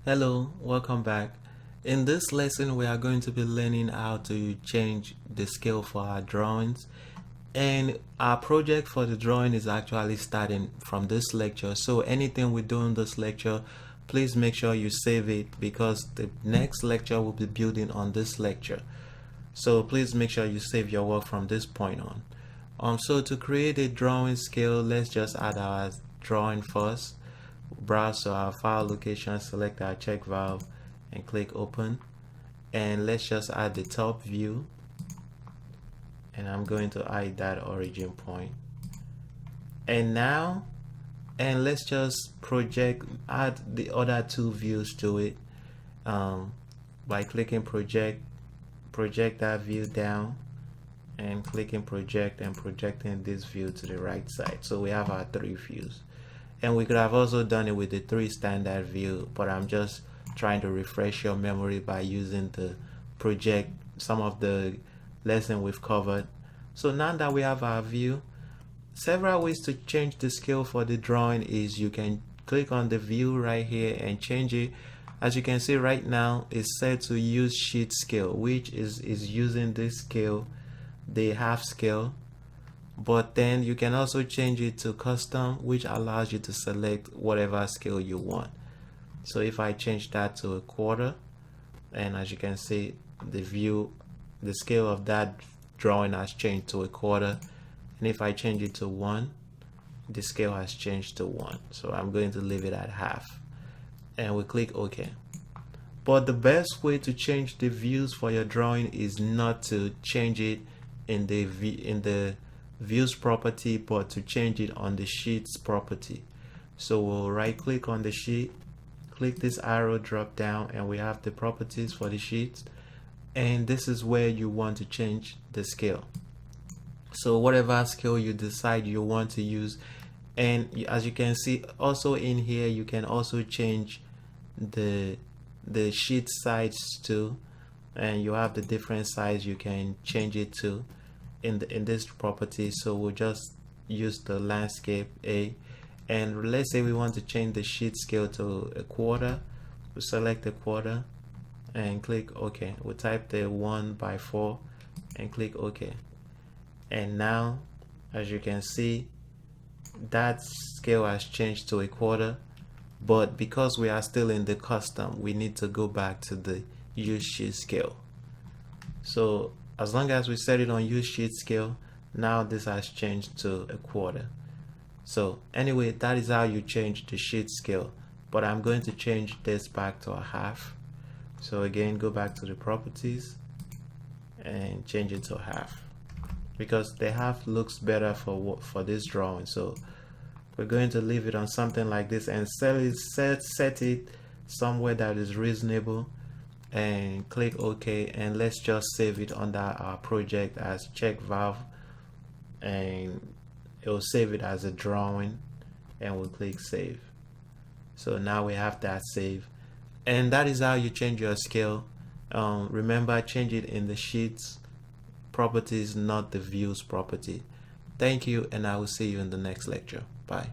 Hello, welcome back. In this lesson, we are going to be learning how to change the scale for our drawings. And our project for the drawing is actually starting from this lecture. So anything we do in this lecture, please make sure you save it because the next lecture will be building on this lecture. So please make sure you save your work from this point on. So to create a drawing scale, let's just add our drawing first. Browse to our file location, select our check valve and click open, and let's just add the top view, and I'm going to hide that origin point. And now let's just add the other two views to it by clicking project that view down and clicking project and projecting this view to the right side. So we have our three views. And we could have also done it with the three standard view, but I'm just trying to refresh your memory by using the project some of the lesson we've covered. So now that we have our view, several ways to change the scale for the drawing is you can click on the view right here and change it. As you can see right now, it's set to use sheet scale, which is using this scale, the half scale. But then you can also change it to custom, which allows you to select whatever scale you want. So if I change that to a quarter, and as you can see, the scale of that drawing has changed to a quarter. And if I change it to 1, the scale has changed to 1. So I'm going to leave it at half, and we click OK. But the best way to change the views for your drawing is not to change it in the views property, but to change it on the sheets property. So we'll right click on the sheet, click this arrow drop down, and we have the properties for the sheets, and this is where you want to change the scale. So whatever scale you decide you want to use, and as you can see also in here, you can also change the sheet size too, and you have the different size you can change it to in this property. So we'll just use the landscape A, and let's say we want to change the sheet scale to a quarter. We select a quarter and click OK. We'll type the 1/4 and click OK. And now as you can see, that scale has changed to a quarter, but because we are still in the custom, we need to go back to the use sheet scale. So as long as we set it on use sheet scale, now this has changed to a quarter. So anyway, that is how you change the sheet scale, but I'm going to change this back to a half. So again, go back to the properties and change it to half, because the half looks better for this drawing. So we're going to leave it on something like this and set it somewhere that is reasonable, and click OK, and let's just save it under our project as check valve, and it will save it as a drawing, and we'll click save. So now we have that save, and that is how you change your scale. Remember, change it in the sheets properties, not the views property. Thank you, and I will see you in the next lecture. Bye.